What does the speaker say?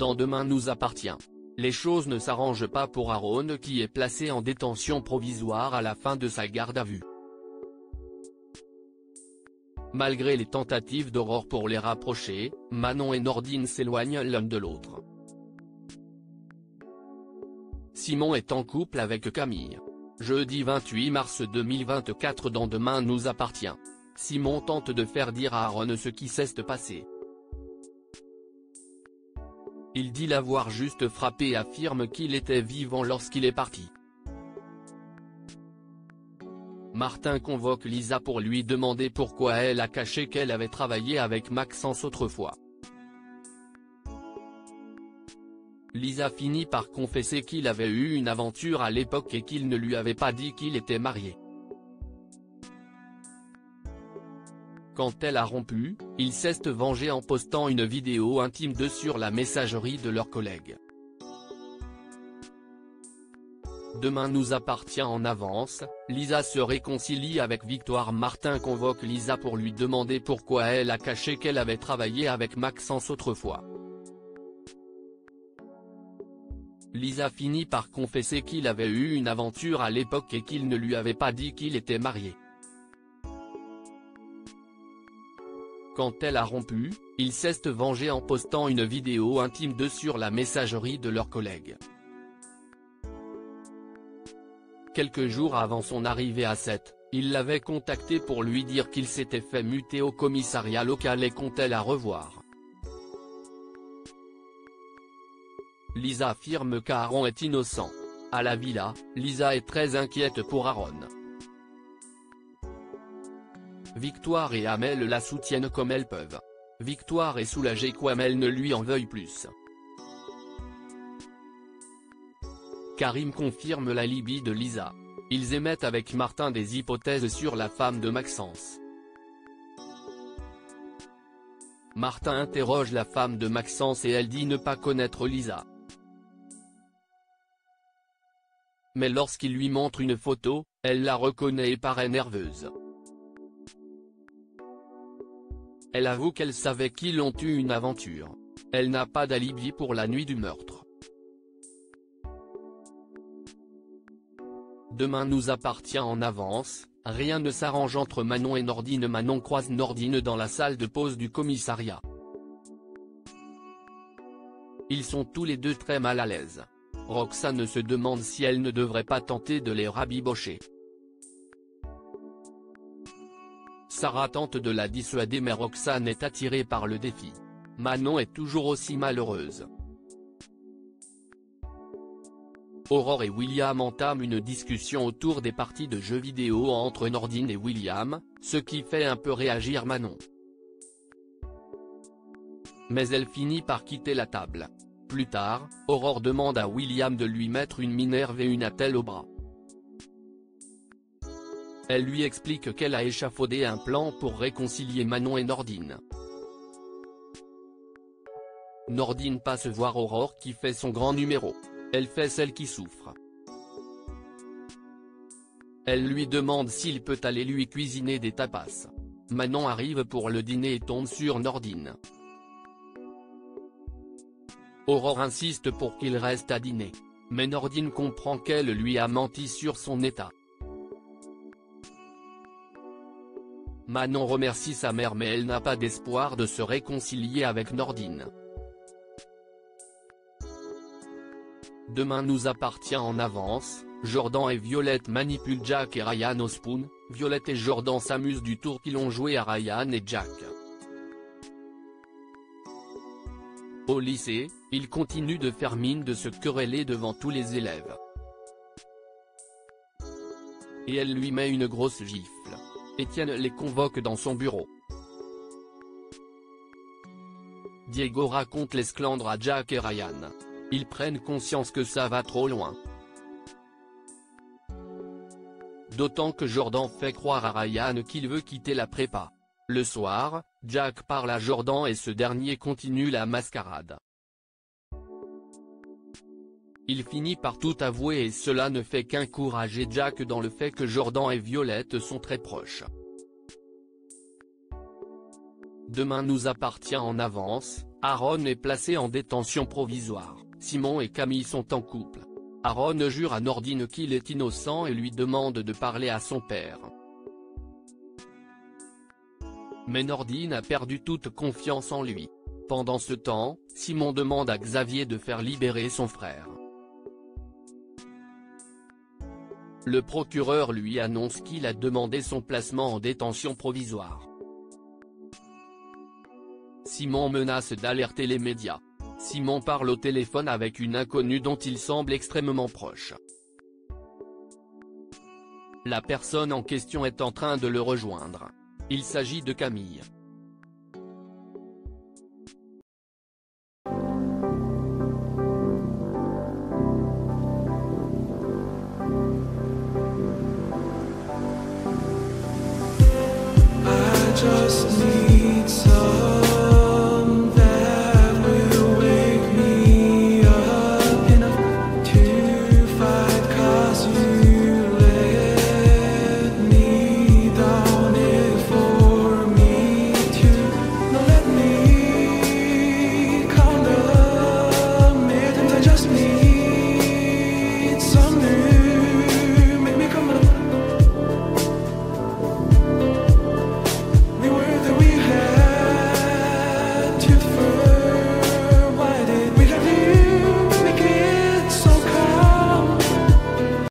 Dans Demain nous appartient. Les choses ne s'arrangent pas pour Aaron qui est placé en détention provisoire à la fin de sa garde à vue. Malgré les tentatives d'Aurore pour les rapprocher, Manon et Nordine s'éloignent l'un de l'autre. Simon est en couple avec Camille. Jeudi 28 mars 2024 dans Demain nous appartient. Simon tente de faire dire à Aaron ce qui s'est passé. Il dit l'avoir juste frappé et affirme qu'il était vivant lorsqu'il est parti. Martin convoque Lisa pour lui demander pourquoi elle a caché qu'elle avait travaillé avec Maxence autrefois. Lisa finit par confesser qu'il avait eu une aventure à l'époque et qu'il ne lui avait pas dit qu'il était marié. Quand elle a rompu, il s'est vengé en postant une vidéo intime d'eux sur la messagerie de leurs collègues. Demain nous appartient en avance, Lisa se réconcilie avec Victoire. Martin convoque Lisa pour lui demander pourquoi elle a caché qu'elle avait travaillé avec Maxence autrefois. Lisa finit par confesser qu'il avait eu une aventure à l'époque et qu'il ne lui avait pas dit qu'il était marié. Quand elle a rompu, il s'est vengé en postant une vidéo intime d'eux sur la messagerie de leurs collègues. Quelques jours avant son arrivée à Sète, il l'avait contacté pour lui dire qu'il s'était fait muter au commissariat local et comptait la revoir. Lisa affirme qu'Aaron est innocent. À la villa, Lisa est très inquiète pour Aaron. Victoire et Amel la soutiennent comme elles peuvent. Victoire est soulagée qu'Amel ne lui en veuille plus. Karim confirme l'alibi de Lisa. Ils émettent avec Martin des hypothèses sur la femme de Maxence. Martin interroge la femme de Maxence et elle dit ne pas connaître Lisa. Mais lorsqu'il lui montre une photo, elle la reconnaît et paraît nerveuse. Elle avoue qu'elle savait qu'ils ont eu une aventure. Elle n'a pas d'alibi pour la nuit du meurtre. Demain nous appartient en avance, rien ne s'arrange entre Manon et Nordine. Manon croise Nordine dans la salle de pause du commissariat. Ils sont tous les deux très mal à l'aise. Roxane se demande si elle ne devrait pas tenter de les rabibocher. Sarah tente de la dissuader mais Roxane est attirée par le défi. Manon est toujours aussi malheureuse. Aurore et William entament une discussion autour des parties de jeux vidéo entre Nordine et William, ce qui fait un peu réagir Manon. Mais elle finit par quitter la table. Plus tard, Aurore demande à William de lui mettre une Minerve et une attelle au bras. Elle lui explique qu'elle a échafaudé un plan pour réconcilier Manon et Nordine. Nordine passe voir Aurore qui fait son grand numéro. Elle fait celle qui souffre. Elle lui demande s'il peut aller lui cuisiner des tapas. Manon arrive pour le dîner et tombe sur Nordine. Aurore insiste pour qu'il reste à dîner. Mais Nordine comprend qu'elle lui a menti sur son état. Manon remercie sa mère mais elle n'a pas d'espoir de se réconcilier avec Nordine. Demain nous appartient en avance, Jordan et Violette manipulent Jack et Ryan au spoon. Violette et Jordan s'amusent du tour qu'ils ont joué à Ryan et Jack. Au lycée, ils continuent de faire mine de se quereller devant tous les élèves. Et elle lui met une grosse gifle. Étienne les convoque dans son bureau. Diego raconte l'esclandre à Jack et Ryan. Ils prennent conscience que ça va trop loin. D'autant que Jordan fait croire à Ryan qu'il veut quitter la prépa. Le soir, Jack parle à Jordan et ce dernier continue la mascarade. Il finit par tout avouer et cela ne fait qu'encourager Jack dans le fait que Jordan et Violette sont très proches. Demain nous appartient en avance, Aaron est placé en détention provisoire. Simon et Camille sont en couple. Aaron jure à Nordine qu'il est innocent et lui demande de parler à son père. Mais Nordine a perdu toute confiance en lui. Pendant ce temps, Simon demande à Xavier de faire libérer son frère. Le procureur lui annonce qu'il a demandé son placement en détention provisoire. Simon menace d'alerter les médias. Simon parle au téléphone avec une inconnue dont il semble extrêmement proche. La personne en question est en train de le rejoindre. Il s'agit de Camille. I just need